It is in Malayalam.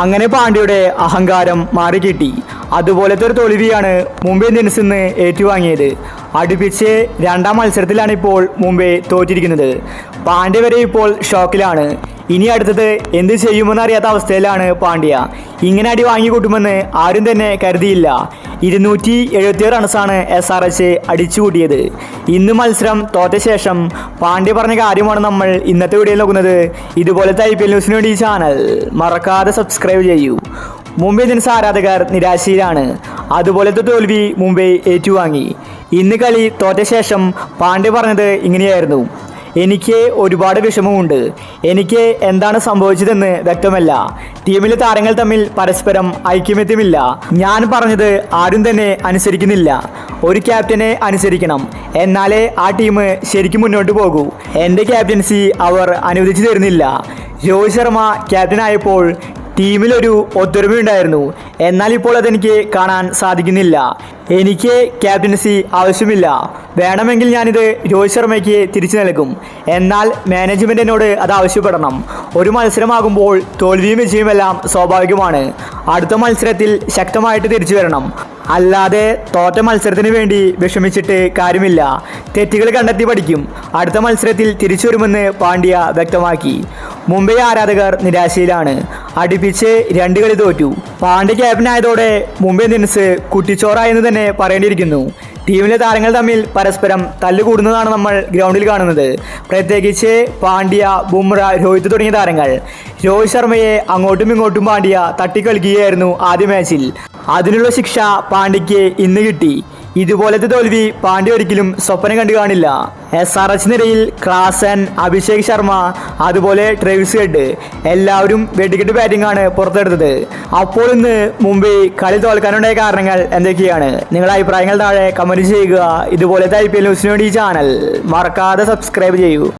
അങ്ങനെ പാണ്ഡ്യയുടെ അഹങ്കാരം മാറിക്കിട്ടി. അതുപോലത്തെ ഒരു തോൽവിയാണ് മുംബൈ ഇന്ത്യൻസ് ഇന്ന് ഏറ്റുവാങ്ങിയത്. അടുപ്പിച്ച് രണ്ടാം മത്സരത്തിലാണ് ഇപ്പോൾ മുംബൈ തോറ്റിരിക്കുന്നത്. പാണ്ഡ്യ വരെ ഇപ്പോൾ ഷോക്കിലാണ്. ഇനി അടുത്തത് എന്ത് ചെയ്യുമെന്ന് അറിയാത്ത അവസ്ഥയിലാണ് പാണ്ഡ്യ. ഇങ്ങനെ അടി വാങ്ങിക്കൂട്ടുമെന്ന് ആരും തന്നെ കരുതിയില്ല. 276 റൺസാണ് SRH അടിച്ചുകൂട്ടിയത്. ഇന്ന് മത്സരം തോറ്റ ശേഷം പാണ്ഡ്യ പറഞ്ഞ കാര്യമാണ് നമ്മൾ ഇന്നത്തെ വീഡിയോയിൽ നോക്കുന്നത്. ഇതുപോലത്തെ IPL ന്യൂസിന് വേണ്ടി ഈ ചാനൽ മറക്കാതെ സബ്സ്ക്രൈബ് ചെയ്യൂ. മുംബൈ ഇന്ത്യൻസ് ആരാധകർ നിരാശയിലാണ്. അതുപോലത്തെ തോൽവി മുംബൈ ഏറ്റുവാങ്ങി. ഇന്ന് കളി തോറ്റ ശേഷം പാണ്ഡ്യ പറഞ്ഞത് ഇങ്ങനെയായിരുന്നു: എനിക്ക് ഒരുപാട് വിഷമമുണ്ട്. എനിക്ക് എന്താണ് സംഭവിച്ചതെന്ന് വ്യക്തമല്ല. ടീമിലെ താരങ്ങൾ തമ്മിൽ പരസ്പരം ഐക്യമത്യമില്ല. ഞാൻ പറഞ്ഞത് ആരും തന്നെ അനുസരിക്കുന്നില്ല. ഒരു ക്യാപ്റ്റനെ അനുസരിക്കണം, എന്നാലേ ആ ടീം ശരിക്കും മുന്നോട്ട് പോകൂ. എൻ്റെ ക്യാപ്റ്റൻസി അവർ അനുവദിച്ചു തരുന്നില്ല. രോഹിത് ശർമ്മ ക്യാപ്റ്റനായപ്പോൾ ടീമിലൊരു ഒത്തൊരുമയുണ്ടായിരുന്നു. എന്നാൽ ഇപ്പോൾ അതെനിക്ക് കാണാൻ സാധിക്കുന്നില്ല. എനിക്ക് ക്യാപ്റ്റൻസി ആവശ്യമില്ല. വേണമെങ്കിൽ ഞാനിത് രോഹിത് ശർമ്മയ്ക്ക് തിരിച്ചു നൽകും. എന്നാൽ മാനേജ്മെൻറ്റ് എന്നോട് അത് ആവശ്യപ്പെടണം. ഒരു മത്സരമാകുമ്പോൾ തോൽവിയും വിജയമെല്ലാം സ്വാഭാവികമാണ്. അടുത്ത മത്സരത്തിൽ ശക്തമായിട്ട് തിരിച്ചു വരണം. അല്ലാതെ തോറ്റ മത്സരത്തിന് വേണ്ടി വിഷമിച്ചിട്ട് കാര്യമില്ല. തെറ്റുകൾ കണ്ടെത്തി പഠിക്കും. അടുത്ത മത്സരത്തിൽ തിരിച്ചു വരുമെന്ന് പാണ്ഡ്യ വ്യക്തമാക്കി. മുംബൈ ആരാധകർ നിരാശയിലാണ്. അടുപ്പിച്ച് 2 കളി തോറ്റു. പാണ്ഡ്യ ക്യാപ്റ്റനായതോടെ മുംബൈ ഇന്ത്യൻസ് കുട്ടിച്ചോറായെന്ന് തന്നെ പറയേണ്ടിയിരിക്കുന്നു. ടീമിലെ താരങ്ങൾ തമ്മിൽ പരസ്പരം തല്ലുകൂടുന്നതാണ് നമ്മൾ ഗ്രൗണ്ടിൽ കാണുന്നത്. പ്രത്യേകിച്ച് പാണ്ഡ്യ, ബുംറ, രോഹിത് തുടങ്ങിയ താരങ്ങൾ. രോഹിത് ശർമ്മയെ അങ്ങോട്ടും ഇങ്ങോട്ടും പാണ്ഡ്യ തട്ടിക്കളിക്കുകയായിരുന്നു ആദ്യ മാച്ചിൽ. അതിനുള്ള ശിക്ഷ പാണ്ഡ്യയ്ക്ക് ഇന്ന് കിട്ടി. ഇതുപോലത്തെ തോൽവി പാണ്ഡ്യ ഒരിക്കലും സ്വപ്നം കണ്ടു കാണില്ല. SRH നിരയിൽ ക്ലാസൻ, അഭിഷേക് ശർമ്മ, അതുപോലെ ട്രേവിസ് ഹെഡ് എല്ലാവരും വെടിക്കെട്ട് ബാറ്റിംഗ് ആണ് പുറത്തെടുത്തത്. അപ്പോൾ ഇന്ന് മുംബൈ കളി തോൽക്കാനുണ്ടായ കാരണങ്ങൾ എന്തൊക്കെയാണ്? നിങ്ങളുടെ അഭിപ്രായങ്ങൾ താഴെ കമൻറ്റ് ചെയ്യുക. ഇതുപോലത്തെ IPL ന്യൂസിന് വേണ്ടി ഈ ചാനൽ മറക്കാതെ സബ്സ്ക്രൈബ് ചെയ്യൂ.